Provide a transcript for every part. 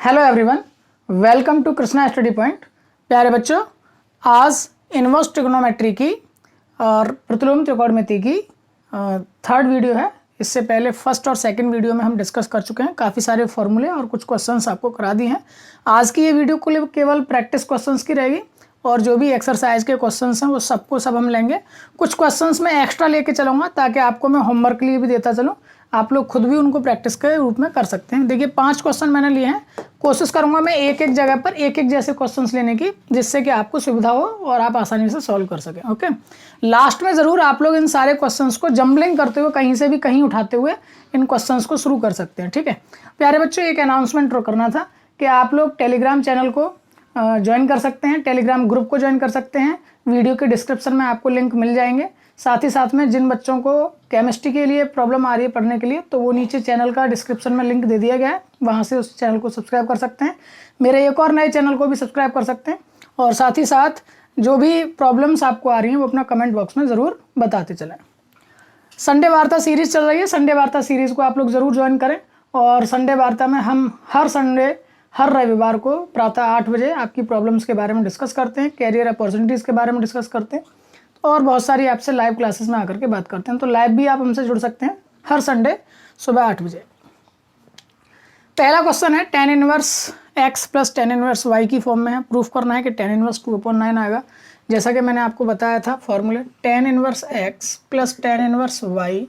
Hello everyone, welcome to Krishna study point. प्यारे बच्चों, आज इनवर्स ट्रिग्नोमेट्री की और प्रतिलोम त्रिकोणमिति की थर्ड वीडियो है। इससे पहले फर्स्ट और सेकंड वीडियो में हम डिस्कस कर चुके हैं, काफ़ी सारे फॉर्मूले और कुछ क्वेश्चंस आपको करा दिए हैं। आज की ये वीडियो को केवल प्रैक्टिस क्वेश्चंस की रहेगी और जो भी एक्सरसाइज के क्वेश्चंस हैं वो सब हम लेंगे। कुछ क्वेश्चंस मैं एक्स्ट्रा लेके चलूँगा ताकि आपको मैं होमवर्क के लिए भी देता चलूँ, आप लोग खुद भी उनको प्रैक्टिस के रूप में कर सकते हैं। देखिए 5 क्वेश्चन मैंने लिए हैं, कोशिश करूंगा मैं एक एक जगह पर एक एक जैसे क्वेश्चंस लेने की, जिससे कि आपको सुविधा हो और आप आसानी से सॉल्व कर सकें। ओके, लास्ट में ज़रूर आप लोग इन सारे क्वेश्चंस को जम्बलिंग करते हुए कहीं से भी कहीं उठाते हुए इन क्वेश्चंस को शुरू कर सकते हैं। ठीक है प्यारे बच्चों, एक अनाउंसमेंट करना था कि आप लोग टेलीग्राम चैनल को ज्वाइन कर सकते हैं, टेलीग्राम ग्रुप को ज्वाइन कर सकते हैं। वीडियो के डिस्क्रिप्शन में आपको लिंक मिल जाएंगे। साथ ही साथ में जिन बच्चों को केमिस्ट्री के लिए प्रॉब्लम आ रही है पढ़ने के लिए, तो वो नीचे चैनल का डिस्क्रिप्शन में लिंक दे दिया गया है, वहाँ से उस चैनल को सब्सक्राइब कर सकते हैं। मेरे एक और नए चैनल को भी सब्सक्राइब कर सकते हैं। और साथ ही साथ जो भी प्रॉब्लम्स आपको आ रही हैं वो अपना कमेंट बॉक्स में ज़रूर बताते चलें। संडे वार्ता सीरीज़ चल रही है, संडे वार्ता सीरीज़ को आप लोग ज़रूर ज्वाइन करें। और संडे वार्ता में हम हर रविवार को प्रातः 8 बजे आपकी प्रॉब्लम्स के बारे में डिस्कस करते हैं, कैरियर अपॉर्चुनिटीज़ के बारे में डिस्कस करते हैं और बहुत सारी आपसे लाइव क्लासेस में आकर के बात करते हैं। तो लाइव भी आप हमसे जुड़ सकते हैं हर संडे सुबह 8 बजे। पहला क्वेश्चन है tan inverse x plus tan inverse y की फॉर्म में है। प्रूफ करना है कि tan इनवर्स 2/9 आएगा, जैसा कि मैंने आपको बताया था फॉर्मूले। tan inverse x plus tan inverse y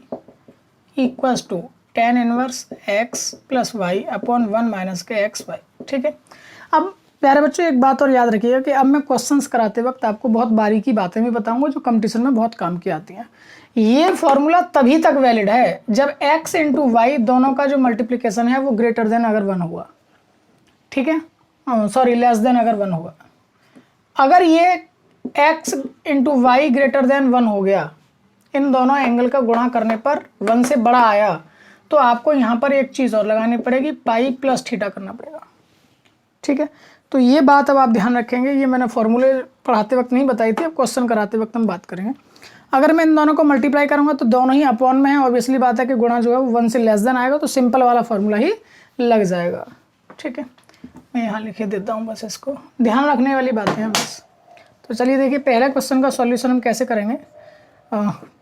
equals to tan inverse x plus y upon 1 minus के x y। ठीक है, अब प्यारे बच्चों एक बात और याद रखिएगा कि अब मैं क्वेश्चंस कराते वक्त आपको बहुत बारीकी बातें भी बताऊंगा जो कंपटीशन में बहुत काम की आती हैं। ये फॉर्मूला तभी तक वैलिड है जब x इंटू वाई दोनों का जो मल्टीप्लिकेशन है वो ग्रेटर देन अगर 1 हुआ। ठीक है, सॉरी लेस देन अगर 1 हुआ। अगर ये x into y greater than 1 हो गया, इन दोनों एंगल का गुणा करने पर 1 से बड़ा आया, तो आपको यहाँ पर एक चीज़ और लगानी पड़ेगी, पाई प्लस थीटा करना पड़ेगा। ठीक है, तो ये बात अब आप ध्यान रखेंगे, ये मैंने फॉर्मूले पढ़ाते वक्त नहीं बताई थी, अब क्वेश्चन कराते वक्त हम बात करेंगे। अगर मैं इन दोनों को मल्टीप्लाई करूंगा तो दोनों ही अपॉन में है, ऑब्वियसली बात है कि गुणा जो है वो 1 से लेस देन आएगा, तो सिंपल वाला फॉर्मूला ही लग जाएगा। ठीक है, मैं यहाँ लिखे देता हूँ, बस इसको ध्यान रखने वाली बातें हैं बस। तो चलिए देखिए पहले क्वेश्चन का सॉल्यूशन हम कैसे करेंगे।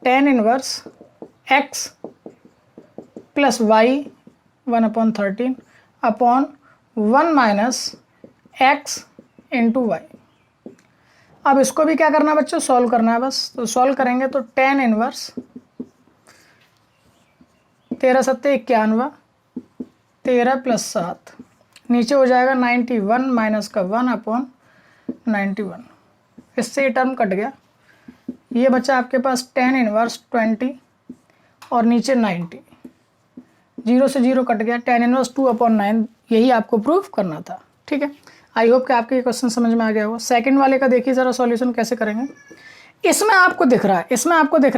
tan inverse x plus y 1/13 upon 1 minus x into y. अब इसको भी क्या करना है बच्चों, सॉल्व करना है बस। तो सॉल्व करेंगे तो tan इनवर्स 13 सत्ते 91, 13 प्लस 7 नीचे हो जाएगा 91 माइनस का 1 अपॉन 91। इससे ये टर्म कट गया, ये बचा आपके पास tan इनवर्स 20 और नीचे 90, 0 से 0 कट गया, tan इनवर्स 2/9। यही आपको प्रूफ करना था। ठीक है, आई होप कि आपके ये क्वेश्चन समझ में आ गया होगा। सेकंड वाले का देखिए ज़रा सॉल्यूशन कैसे करेंगे। इसमें आपको दिख रहा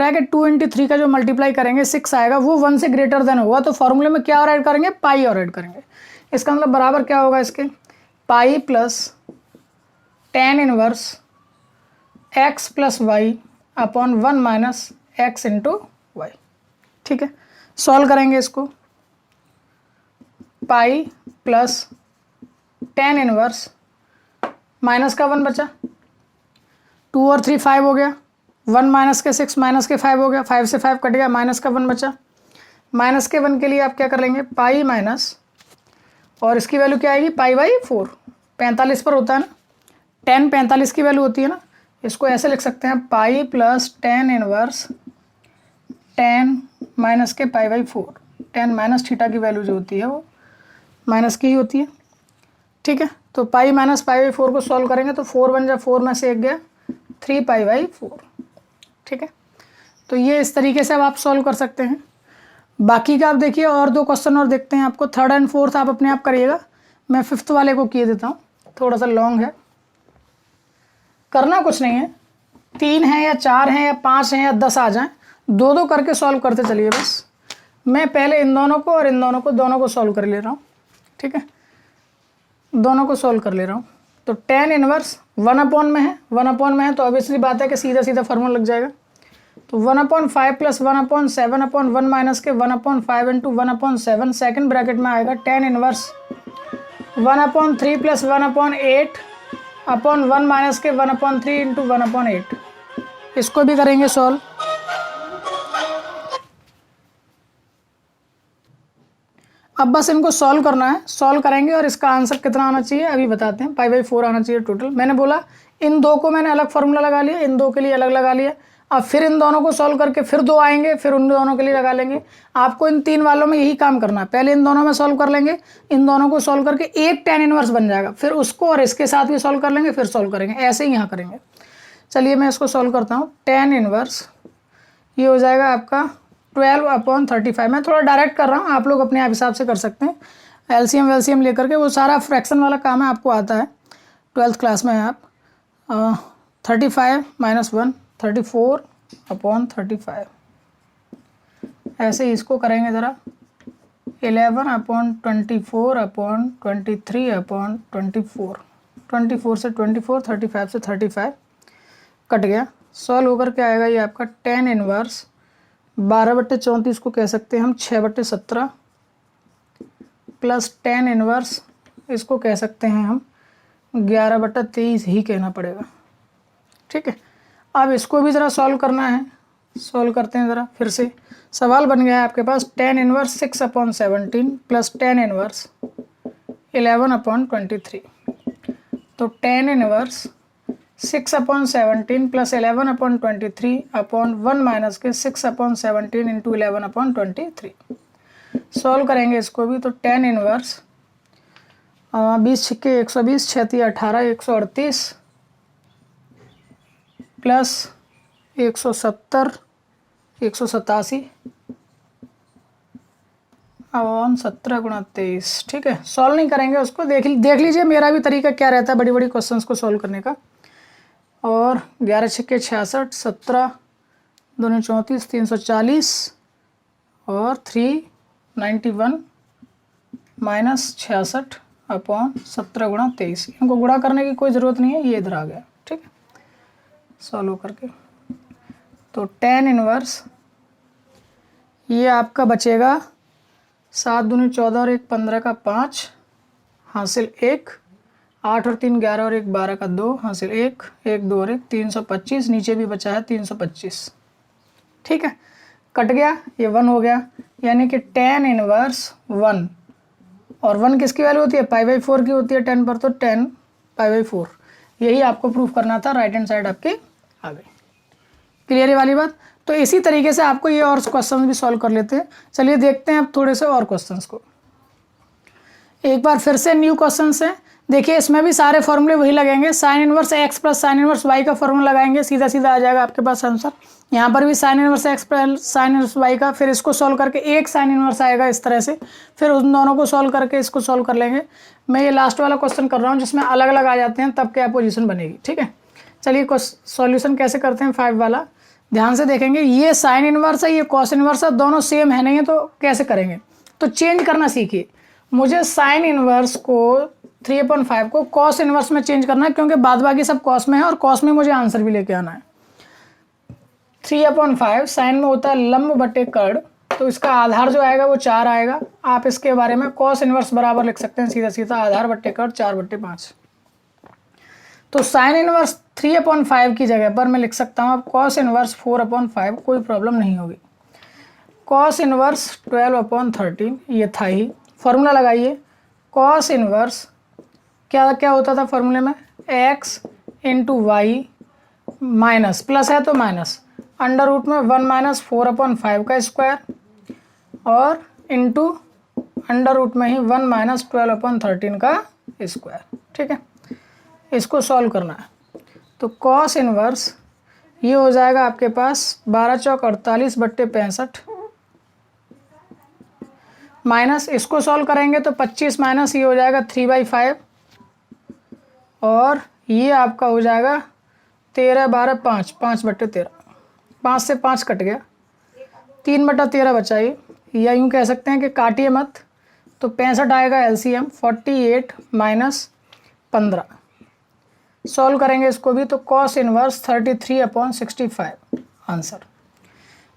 है कि 2 इंटू 3 का जो मल्टीप्लाई करेंगे 6 आएगा, वो 1 से ग्रेटर देन होगा, तो फॉर्मूले में क्या और ऐड करेंगे, पाई और ऐड करेंगे। इसका मतलब बराबर क्या होगा इसके, pi plus tan inverse x plus y upon 1 minus x into y. ठीक है, सॉल्व करेंगे इसको, pi plus tan inverse minus का 1 बचा, 2 और 3 5 हो गया, 1 माइनस के 6 माइनस के 5 हो गया, 5 से 5 कट गया, माइनस का 1 बचा। माइनस के 1 के लिए आप क्या कर लेंगे, पाई माइनस, और इसकी वैल्यू क्या आएगी, पाई बाई 4। 45 पर होता है ना, tan 45 की वैल्यू होती है ना, इसको ऐसे लिख सकते हैं, pi plus tan inverse tan minus K pi by 4। tan minus theta की वैल्यू जो होती है वो माइनस की ही होती है। ठीक है, तो पाई माइनस पाई बाई 4 को सॉल्व करेंगे तो 4 बन जाए, 4 में से 1 गया, 3 पाई बाई 4। ठीक है, तो ये इस तरीके से अब आप सॉल्व कर सकते हैं। बाकी का आप देखिए, और 2 क्वेश्चन और देखते हैं आपको। थर्ड एंड फोर्थ आप अपने आप करिएगा, मैं फिफ्थ वाले को किए देता हूँ, थोड़ा सा लॉन्ग है। करना कुछ नहीं है, 3 है या 4 है या 5 है या 10 आ जाएँ, 2-2 करके सॉल्व करते चलिए बस। मैं पहले इन दोनों को और इन दोनों को, दोनों को सॉल्व कर ले रहा हूँ। ठीक है, दोनों को सॉल्व कर ले रहा हूँ। तो tan इनवर्स 1/, में है, 1/, में है, तो ऑब्वियसली बात है कि सीधा सीधा फार्मूला लग जाएगा। तो 1/5 प्लस 1/7/1 माइनस के 1/5 इंटू 1/7, सेकंड ब्रैकेट में आएगा tan inverse 1/3 plus 1/8 upon 1 minus के 1/3 इंटू 1/8। इसको भी करेंगे सॉल्व। अब बस इनको सॉल्व करना है, सॉल्व करेंगे और इसका आंसर कितना आना चाहिए अभी बताते हैं। π/4 आना चाहिए टोटल। मैंने बोला इन दो को मैंने अलग फार्मूला लगा लिया, इन दो के लिए अलग लगा लिया। अब फिर इन दोनों को सॉल्व करके फिर दो आएंगे, फिर उन दोनों के लिए लगा लेंगे। आपको इन तीन वालों में यही काम करना है। पहले इन दोनों में सॉल्व कर लेंगे, इन दोनों को सॉल्व करके एक tan इनवर्स बन जाएगा, फिर उसको और इसके साथ भी सॉल्व कर लेंगे, फिर सॉल्व करेंगे। ऐसे ही यहाँ करेंगे। चलिए मैं इसको सॉल्व करता हूँ। tan इनवर्स ये हो जाएगा आपका 12/35। मैं थोड़ा डायरेक्ट कर रहा हूँ, आप लोग अपने आप हिसाब से कर सकते हैं। एलसीएम वेलसीएम लेकर के, वो सारा फ्रैक्शन वाला काम है, आपको आता है, 12th क्लास में है आप। 35 - 1 34/35। ऐसे ही इसको करेंगे ज़रा। 11/24/23/24। 24 से 24, 35 से 35 कट गया। सॉल्व होकर के आएगा ये आपका tan इनवर्स 12/34 को कह सकते हैं हम 6/17 प्लस tan इनवर्स इसको कह सकते हैं हम 11/23 ही कहना पड़ेगा। ठीक है, अब इसको भी ज़रा सॉल्व करना है। सॉल्व करते हैं ज़रा फिर से। सवाल बन गया है आपके पास tan inverse 6/17 plus tan inverse 11/23। तो tan inverse 6/17 plus 11/23 upon 1 minus के 6/17 इंटू 11/23। सॉल्व करेंगे इसको भी। तो tan इनवर्स 20 छिक्के 120, 6 18, 138 प्लस 170 187 अपॉन 17 गुणा 23। ठीक है, सॉल्व नहीं करेंगे उसको। देख लीजिए मेरा भी तरीका क्या रहता है बड़ी बड़ी क्वेश्चंस को सॉल्व करने का। और 11 छिक्के 66, 17 दूनी 34, 340 और 391 माइनस 66 अपॉन 17 गुणा 23। इनको गुणा करने की कोई ज़रूरत नहीं है, ये इधर आ गया। ठीक है, सॉल्व करके तो tan इनवर्स ये आपका बचेगा 7 दूनी 14 और 1 15 का 5 हासिल 1, 8 और 3 11 और 1 12 का 2 हासिल 1, 1 2 और 1 325। नीचे भी बचा है 325। ठीक है, कट गया, ये 1 हो गया। यानी कि tan इनवर्स 1, और 1 किसकी वैल्यू होती है? π/4 की होती है 10 पर, तो 10 π/4। यही आपको प्रूफ करना था। राइट हैंड साइड आपकी आ गई। क्लियर है वाली बात? तो इसी तरीके से आपको ये और क्वेश्चन भी सॉल्व कर लेते हैं। चलिए देखते हैं अब थोड़े से और क्वेश्चंस को। एक बार फिर से न्यू क्वेश्चंस हैं। देखिए इसमें भी सारे फॉर्मूले वही लगेंगे। Sine inverse x plus sine inverse y का फॉर्मूला लगाएंगे, सीधा सीधा आ जाएगा आपके पास आंसर। यहाँ पर भी sine inverse x plus sine inverse y का, फिर इसको सॉल्व करके एक साइन इनवर्स आएगा इस तरह से, फिर उन दोनों को सॉल्व करके इसको सॉल्व कर लेंगे। मैं ये लास्ट वाला क्वेश्चन कर रहा हूँ जिसमें अलग अलग आ जाते हैं, तब क्या पोजीशन बनेगी। ठीक है, चलिए सॉल्यूशन कैसे करते हैं 5 वाला ध्यान से देखेंगे। ये साइन इनवर्स है, ये कॉस इनवर्स है, दोनों सेम है नहीं है, तो कैसे करेंगे? तो चेंज करना सीखिए। मुझे साइन इनवर्स को 3/5 को कॉस इनवर्स में चेंज करना है, क्योंकि बाद बाकी सब कॉस में है और कॉस में मुझे आंसर भी लेके आना है। 3/5 साइन में होता है लंब बटे कर्ण, तो इसका आधार जो आएगा वो 4 आएगा। आप इसके बारे में कॉस इनवर्स बराबर लिख सकते हैं सीधा सीधा, आधार बटे कर्ण 4/5। तो साइन इनवर्स 3/5 की जगह पर मैं लिख सकता हूँ अब कॉस इनवर्स 4/5, कोई प्रॉब्लम नहीं होगी। कॉस इनवर्स 12/13 ये था ही। फॉर्मूला लगाइए। कॉस इनवर्स क्या क्या होता था फॉर्मूले में? x into y minus, plus है तो माइनस, अंडर रूट में 1 माइनस 4/5 का स्क्वायर और इंटू अंडर रूट में ही 1 माइनस 12/13 का स्क्वायर। ठीक है, इसको सॉल्व करना है। तो कॉस इनवर्स ये हो जाएगा आपके पास 12 चौक 48/65 माइनस, इसको सॉल्व करेंगे तो 25 माइनस ये हो जाएगा 3/5 और ये आपका हो जाएगा 13 12 5 5/13। 5 से 5 कट गया, 3/13 बचाइए, या यूँ कह सकते हैं कि काटिए मत। तो 65 आएगा एलसीएम 48 माइनस 15। सॉल्व करेंगे इसको भी तो कॉस इनवर्स 33/65 आंसर।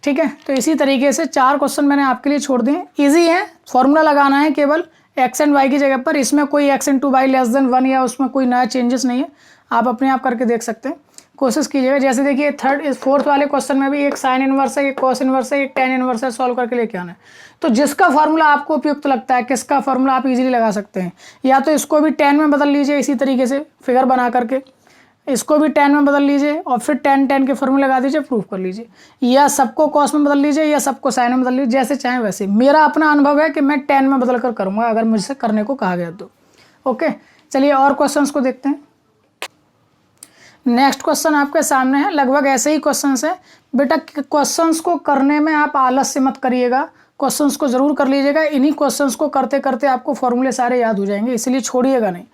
ठीक है, तो इसी तरीके से 4 क्वेश्चन मैंने आपके लिए छोड़ दिए। इजी है, फॉर्मूला लगाना है केवल, एक्स एंड वाई की जगह पर। इसमें कोई x into y less than 1 या उसमें कोई नया चेंजेस नहीं है, आप अपने आप करके देख सकते हैं, कोशिश कीजिएगा। जैसे देखिए फोर्थ वाले क्वेश्चन में भी एक साइन इनवर्स है, एक कॉस इनवर्स है, एक टेन इनवर्स है, सॉल्व करके लेके आना है। तो जिसका फॉर्मूला आपको उपयुक्त लगता है, किसका फॉर्मूला आप इजीली लगा सकते हैं, या तो इसको भी 10 में बदल लीजिए इसी तरीके से फिगर बना करके, इसको भी 10 में बदल लीजिए और फिर 10 के फॉर्मूले लगा दीजिए, प्रूफ कर लीजिए, या सबको कॉस में बदल लीजिए या सबको साइन में बदल लीजिए, जैसे चाहें वैसे। मेरा अपना अनुभव है कि मैं 10 में बदल कर करूँगा अगर मुझसे करने को कहा गया तो। ओके, चलिए और क्वेश्चंस को देखते हैं। नेक्स्ट क्वेश्चन आपके सामने है, लगभग ऐसे ही क्वेश्चंस है। बेटा क्वेश्चंस को करने में आप आलस्य मत करिएगा, क्वेश्चंस को जरूर कर लीजिएगा। इन्हीं क्वेश्चंस को करते करते आपको फॉर्मूले सारे याद हो जाएंगे, इसलिए छोड़िएगा नहीं।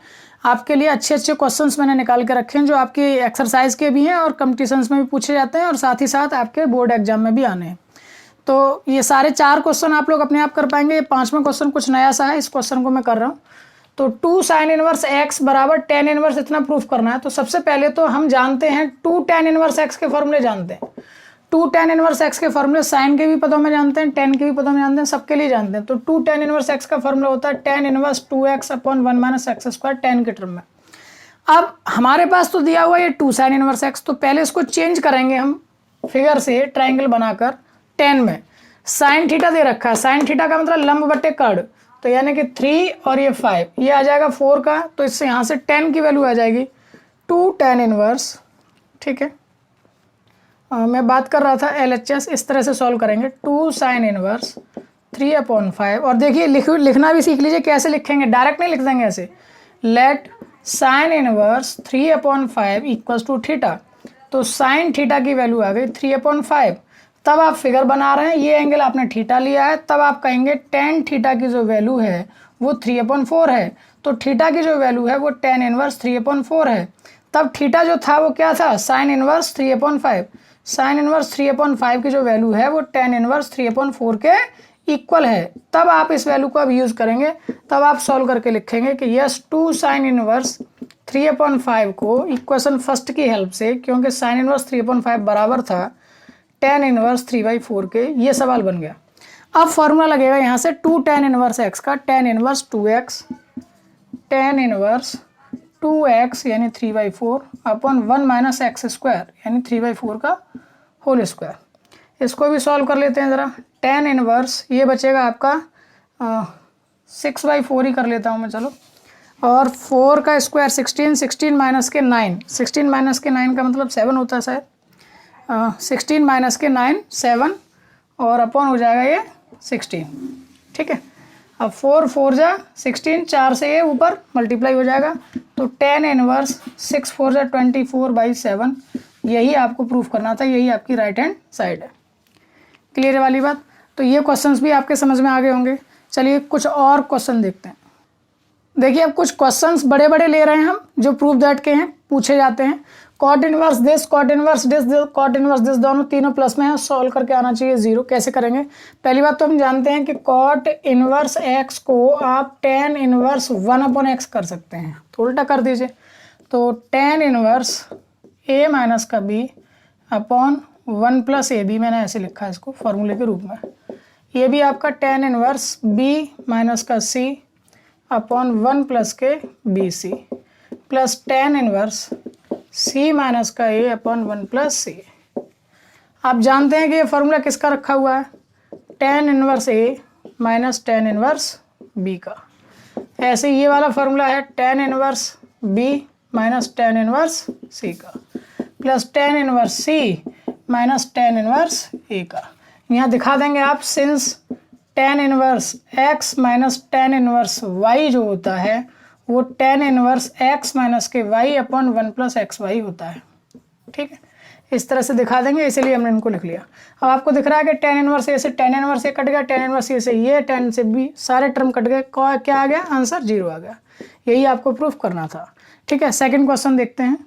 आपके लिए अच्छे अच्छे क्वेश्चंस मैंने निकाल के रखे हैं जो आपके एक्सरसाइज के भी हैं और कंपटीशंस में भी पूछे जाते हैं और साथ ही साथ आपके बोर्ड एग्जाम में भी आने हैं। तो ये सारे 4 क्वेश्चन आप लोग अपने आप कर पाएंगे। ये 5वां क्वेश्चन कुछ नया सा है, इस क्वेश्चन को मैं कर रहा हूँ। तो 2 साइन इनवर्स एक्स बराबर टेन इनवर्स इतना प्रूफ करना है। तो सबसे पहले तो हम जानते हैं 2 tan इनवर्स एक्स के फॉर्मूले जानते हैं। 2 tan इनवर्स एक्स के फॉर्मूले साइन के भी पदों में जानते हैं, टेन के भी पदों में जानते हैं, सबके लिए जानते हैं। तो 2 tan इनवर्स एक्स का फॉर्मूला होता है tan inverse 2x upon 1 minus X square ten के टर्म में। अब हमारे पास तो दिया हुआ है 2 साइन इनवर्स एक्स, तो पहले इसको चेंज करेंगे हम फिगर से ट्राइंगल बनाकर 10 में। साइन थीटा दे रखा है, साइन थीटा का मतलब लंब बटे कर्ण, तो यानी कि 3 और ये 5, ये आ जाएगा 4 का, तो इससे यहाँ से 10 की वैल्यू आ जाएगी 2 tan इनवर्स। ठीक है, मैं बात कर रहा था LHS, इस तरह से सॉल्व करेंगे 2 साइन इनवर्स 3/5। और देखिए लिखना भी सीख लीजिए, कैसे लिखेंगे, डायरेक्ट नहीं लिख देंगे ऐसे। Let sine inverse 3/5 equals to theta, तो साइन थीटा की वैल्यू आ गई 3/5। तब आप फिगर बना रहे हैं, ये एंगल आपने थीटा लिया है, तब आप कहेंगे tan थीटा की जो वैल्यू है वो 3/4 है। तो थीटा की जो वैल्यू है वो tan इनवर्स 3/4 है। तब थीटा जो था वो क्या था, साइन इनवर्स 3/5। साइन इनवर्स 3/5 की जो वैल्यू है वो tan इनवर्स 3/4 के इक्वल है। तब आप इस वैल्यू को अब यूज़ करेंगे, तब आप सॉल्व करके लिखेंगे कि यस 2 साइन इनवर्स 3/5 को इक्वेशन फर्स्ट की हेल्प से, क्योंकि साइन इनवर्स 3/5 बराबर था tan इनवर्स 3/4 के, ये सवाल बन गया। अब फॉर्मूला लगेगा यहाँ से 2 tan इनवर्स x का, tan inverse 2x, tan inverse 2x यानी 3/4 अपॉन 1 माइनस एक्स स्क्वायर यानी 3/4 का होल स्क्वायर। इसको भी सॉल्व कर लेते हैं ज़रा। tan इनवर्स ये बचेगा आपका 6/4 ही कर लेता हूँ मैं, चलो, और 4 का स्क्वायर 16, 16 माइनस के 9, 16 माइनस के 9 का मतलब 7 होता है शायद, 16 माइनस के 9 7 और अपॉन हो जाएगा ये 16। ठीक है, अब 4 4 जा 16, 4 से ये ऊपर मल्टीप्लाई हो जाएगा, तो tan इनवर्स 6 4 जा 24/7, यही आपको प्रूफ करना था, यही आपकी राइट हैंड साइड है। क्लियर वाली बात। तो ये क्वेश्चंस भी आपके समझ में आ गए होंगे। चलिए कुछ और क्वेश्चन देखते हैं। देखिए अब कुछ क्वेश्चंस बड़े बड़े ले रहे हैं हम, जो प्रूफ दैट के हैं, पूछे जाते हैं। Cot inverse this, cot inverse this, cot inverse this, दोनों तीनों प्लस में है, सॉल्व करके आना चाहिए 0। कैसे करेंगे, पहली बात तो हम जानते हैं कि कॉट इनवर्स एक्स को आप tan इनवर्स 1/x कर सकते हैं, तो उल्टा कर दीजिए। तो tan इनवर्स a माइनस का b अपॉन 1 प्लस AB, मैंने ऐसे लिखा है इसको फॉर्मूले के रूप में। ये भी आपका tan इनवर्स b माइनस का c अपॉन 1 प्लस के BC plus tan inverse c minus का a अपॉन 1 प्लस c। आप जानते हैं कि ये फॉर्मूला किसका रखा हुआ है, tan inverse a minus tan inverse b का। ऐसे ये वाला फॉर्मूला है tan inverse b minus tan inverse c का plus tan inverse c minus tan inverse a का। यहाँ दिखा देंगे आप, since tan inverse x minus tan inverse y जो होता है वो tan इनवर्स x माइनस के y upon 1 plus x y होता है। ठीक है, इस तरह से दिखा देंगे, इसीलिए हमने इनको लिख लिया। अब आपको दिख रहा है कि tan इनवर्स ए से tan इनवर्स ए कट गया, tan इनवर्स ए से ये, tan से b, सारे टर्म कट गए, क्या आ गया, आंसर 0 आ गया। यही आपको प्रूफ करना था। ठीक है, सेकेंड क्वेश्चन देखते हैं।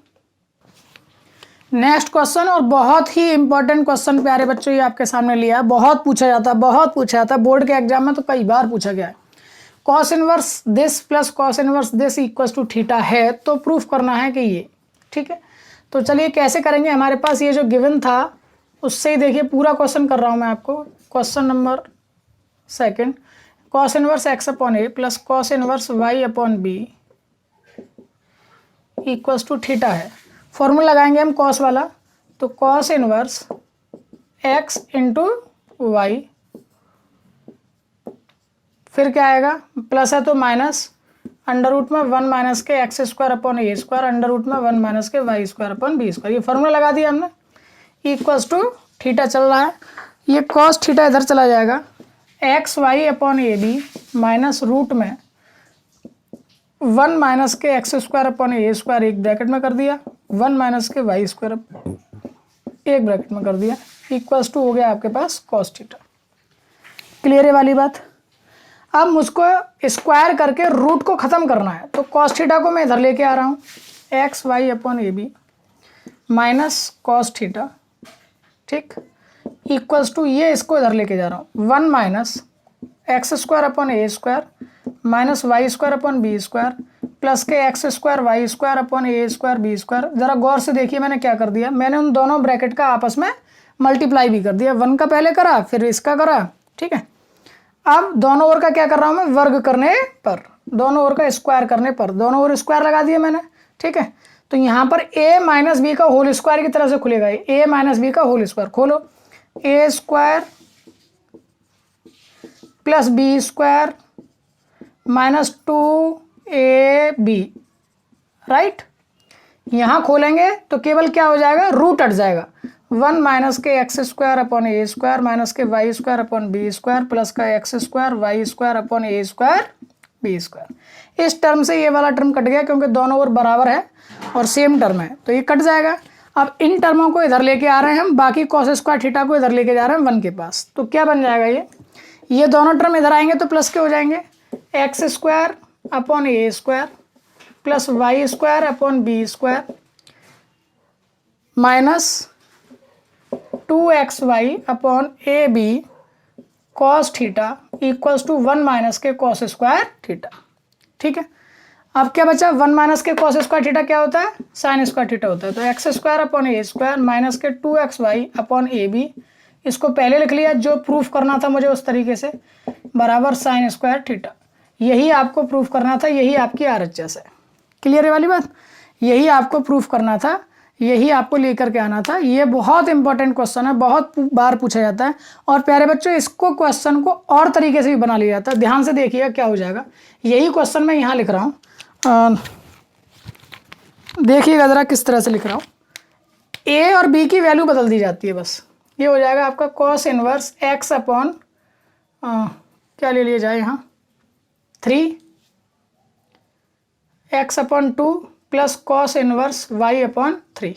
नेक्स्ट क्वेश्चन, और बहुत ही इंपॉर्टेंट क्वेश्चन प्यारे बच्चों, ये आपके सामने लिया है, बहुत पूछा जाता है, बहुत पूछा जाता है बोर्ड के एग्जाम में, तो कई बार पूछा गया है। Cos inverse this plus cos inverse this equals to theta है, तो प्रूफ करना है कि ये। ठीक है, तो चलिए कैसे करेंगे। हमारे पास ये जो गिवन था उससे ही देखिए पूरा क्वेश्चन कर रहा हूँ मैं आपको। Question number second, cos inverse x upon a plus cos inverse y upon b equals to theta है। फॉर्मूला लगाएंगे हम कॉस वाला, तो cos inverse x into y, फिर क्या आएगा, प्लस है तो माइनस, अंडर रूट में 1 माइनस के एक्स स्क्वायर अपॉन ए स्क्वायर, अंडर रूट में 1 माइनस के Y square upon B square. ये फॉर्मूला लगा दिया हमने, इक्वल्स टू थीटा चल रहा है, ये कॉस थीटा इधर चला जाएगा, x Y upon A B minus root में 1 माइनस के एक्स स्क्वायर अपॉन ए स्क्वायर एक ब्रैकेट में कर दिया, 1 माइनस के वाई स्क्वायर एक ब्रैकेट में कर दिया, इक्वल्स टू हो गया आपके पास कॉस थीटा। क्लियर है वाली बात। अब मुझको स्क्वायर करके रूट को ख़त्म करना है, तो कॉस थीटा को मैं इधर लेके आ रहा हूँ, X Y upon A B minus cos theta, ठीक, इक्वल्स टू ये इसको इधर लेके जा रहा हूँ, 1 माइनस एक्स स्क्वायर अपॉन ए square minus Y square upon B square plus के x square Y square upon ए स्क्वायर बी स्क्वायर। ज़रा गौर से देखिए मैंने क्या कर दिया, मैंने उन दोनों ब्रैकेट का आपस में मल्टीप्लाई भी कर दिया, 1 का पहले करा फिर इसका करा, ठीक है। अब दोनों ओर का क्या कर रहा हूँ मैं, वर्ग करने पर, दोनों ओर का स्क्वायर करने पर, दोनों ओर स्क्वायर लगा दिया मैंने, ठीक है। तो यहाँ पर a माइनस बी का होल स्क्वायर की तरह से खुलेगा, a माइनस बी का होल स्क्वायर, खोलो, a square plus b square minus 2ab, right. यहाँ खोलेंगे तो केवल क्या हो जाएगा, रूट हट जाएगा, 1 माइनस के एक्स स्क्वायर अपॉन ए स्क्वायर माइनस के Y square upon B square plus का X square Y square upon ए स्क्वायर बी स्क्वायर। इस टर्म से ये वाला टर्म कट गया क्योंकि दोनों ओर बराबर है और सेम टर्म है, तो ये कट जाएगा। अब इन टर्मों को इधर लेके आ रहे हैं हम, बाकी कॉस स्क्वायर थीटा को इधर लेके जा रहे हैं 1 के पास, तो क्या बन जाएगा, ये दोनों टर्म इधर आएंगे तो प्लस के हो जाएंगे, x square upon A square plus Y square upon B square minus 2xy upon A b cos theta equals to 1 minus के कॉस स्क्वायर थीटा, ठीक है। अब क्या बचा, 1 माइनस के कॉस स्क्वायर थीटा क्या होता है, साइन स्क्वायर थीटा होता है, तो एक्स स्क्वायर अपॉन ए स्क्वायर माइनस के 2xy अपॉन ए बी, इसको पहले लिख लिया, जो प्रूफ करना था मुझे उस तरीके से, बराबर साइन स्क्वायर थीटा। यही आपको प्रूफ करना था, यही आपकी RHS है। क्लियर है वाली बात, यही आपको प्रूफ करना था, यही आपको लेकर के आना था। ये बहुत इंपॉर्टेंट क्वेश्चन है, बहुत बार पूछा जाता है, और प्यारे बच्चों इसको क्वेश्चन को और तरीके से भी बना लिया जाता है। ध्यान से देखिएगा क्या हो जाएगा, यही क्वेश्चन मैं यहाँ लिख रहा हूँ, देखिएगा ज़रा किस तरह से लिख रहा हूँ। ए और बी की वैल्यू बदल दी जाती है, बस ये हो जाएगा आपका कॉस इनवर्स एक्स अपॉन क्या ले लिया जाए यहाँ 3 x upon 2 plus cos inverse y upon 3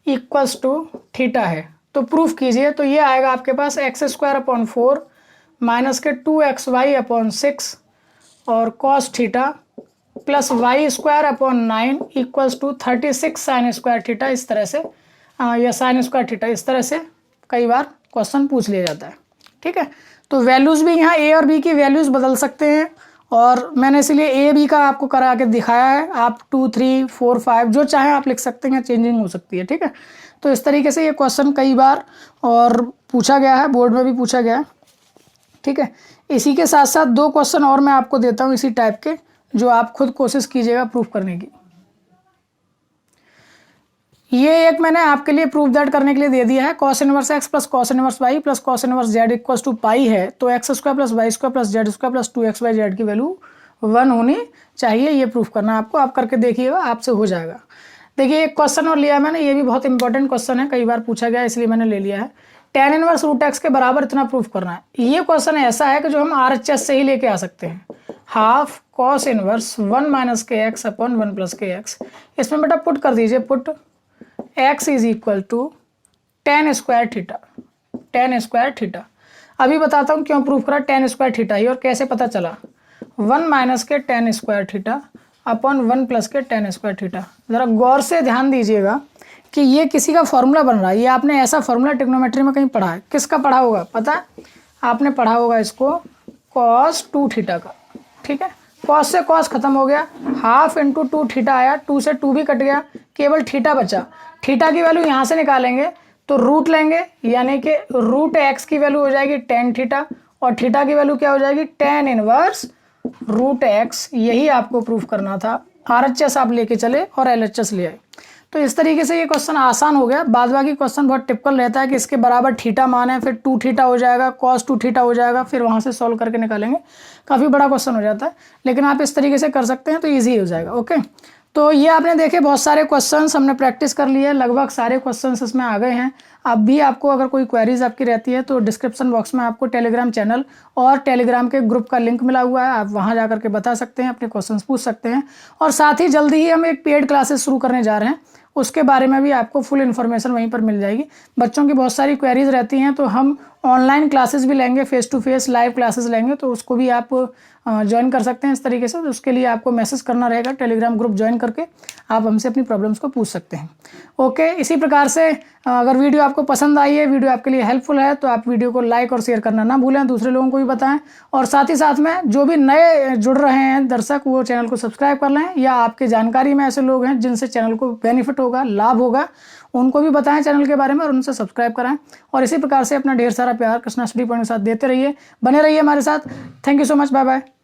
equals to theta है। तो प्रूफ कीजिए, तो ये आएगा आपके पास एक्स स्क्वायर अपॉन 4 माइनस के 2xy अपॉन 6 और cos theta plus Y square upon 9 equals to 36 sine square theta. इस तरह से या साइन स्क्वायर थीटा, इस तरह से कई बार क्वेश्चन पूछ लिया जाता है, ठीक है। तो वैल्यूज़ भी यहाँ ए और बी की वैल्यूज़ बदल सकते हैं, और मैंने इसलिए ए बी का आपको करा के दिखाया है। आप 2 3 4 5 जो चाहें आप लिख सकते हैं, चेंजिंग हो सकती है, ठीक है। तो इस तरीके से ये क्वेश्चन कई बार और पूछा गया है, बोर्ड में भी पूछा गया है, ठीक है। इसी के साथ साथ 2 क्वेश्चन और मैं आपको देता हूँ इसी टाइप के, जो आप खुद कोशिश कीजिएगा प्रूफ करने की। ये एक मैंने आपके लिए प्रूफ दैट करने के लिए दे दिया है, cos inverse X plus cos inverse Y plus cos inverse Z equals to pi है, तो X square plus Y square plus Z square plus 2xy Z की वैल्यू 1 होनी चाहिए। ये प्रूफ करना है आपको, आप करके देखिएगा, आपसे हो जाएगा। देखिए एक क्वेश्चन और लिया मैंने, ये भी बहुत इंपॉर्टेंट क्वेश्चन है, कई बार पूछा गया इसलिए मैंने ले लिया है। tan इनवर्स रूट एक्स के बराबर इतना प्रूफ करना है। ये क्वेश्चन ऐसा है कि जो हम RHS से ही लेके आ सकते हैं, हाफ कॉस इनवर्स 1 माइनस के एक्स अपॉन 1 प्लस के एक्स। इसमें बेटा पुट कर दीजिए, put x is equal to tan square theta, tan square theta. अभी बताता हूँ क्यों प्रूफ करा tan स्क्वायर थीटा ही, और कैसे पता चला। 1 माइनस के tan square theta upon 1 plus के tan स्क्वायर थीटा। ज़रा गौर से ध्यान दीजिएगा कि ये किसी का फॉर्मूला बन रहा है, ये आपने ऐसा फॉर्मूला ट्रिग्नोमेट्री में कहीं पढ़ा है। किसका पढ़ा होगा पता है, आपने पढ़ा होगा इसको cos 2 थीटा का, ठीक है। cos से cos खत्म हो गया, हाफ इंटू 2 थीटा आया, 2 से 2 भी कट गया, केवल थीटा बचा। थीटा की वैल्यू यहाँ से निकालेंगे तो रूट लेंगे, यानी कि रूट एक्स की वैल्यू हो जाएगी tan थीटा, और थीटा की वैल्यू क्या हो जाएगी, tan इनवर्स रूट एक्स। यही आपको प्रूफ करना था। RHS आप लेके चले और LHS ले आए। तो इस तरीके से ये क्वेश्चन आसान हो गया। बाद बाकी क्वेश्चन बहुत टिपिकल रहता है कि इसके बराबर थीटा मान है, फिर 2 थीटा हो जाएगा, cos 2 थीटा हो जाएगा, फिर वहाँ से सॉल्व करके निकालेंगे। काफ़ी बड़ा क्वेश्चन हो जाता है, लेकिन आप इस तरीके से कर सकते हैं तो ईजी हो जाएगा। ओके, तो ये आपने देखे बहुत सारे क्वेश्चंस हमने प्रैक्टिस कर लिए, लगभग सारे क्वेश्चंस इसमें आ गए हैं। अब भी आपको अगर कोई क्वेरीज आपकी रहती है तो डिस्क्रिप्शन बॉक्स में आपको टेलीग्राम चैनल और टेलीग्राम के ग्रुप का लिंक मिला हुआ है, आप वहां जा करके बता सकते हैं, अपने क्वेश्चंस पूछ सकते हैं। और साथ ही जल्दी ही हम एक पेड क्लासेस शुरू करने जा रहे हैं, उसके बारे में भी आपको फुल इन्फॉर्मेशन वहीं पर मिल जाएगी। बच्चों की बहुत सारी क्वेरीज रहती हैं, तो हम ऑनलाइन क्लासेस भी लेंगे, face to face live classes लेंगे, तो उसको भी आप ज्वाइन कर सकते हैं इस तरीके से। तो उसके लिए आपको मैसेज करना रहेगा, टेलीग्राम ग्रुप ज्वाइन करके आप हमसे अपनी प्रॉब्लम्स को पूछ सकते हैं। ओके, इसी प्रकार से अगर वीडियो आपको पसंद आई है, वीडियो आपके लिए हेल्पफुल है, तो आप वीडियो को लाइक और शेयर करना ना भूलें, दूसरे लोगों को भी बताएं। और साथ ही साथ में जो भी नए जुड़ रहे हैं दर्शक, वो चैनल को सब्सक्राइब कर लें, या आपके जानकारी में ऐसे लोग हैं जिनसे चैनल को बेनिफिट होगा, लाभ होगा, उनको भी बताएं चैनल के बारे में और उनसे सब्सक्राइब कराएं। और इसी प्रकार से अपना ढेर सारा प्यार कृष्णा स्टडी पॉइंट के साथ देते रहिए, बने रहिए हमारे साथ। Thank you so much, bye bye.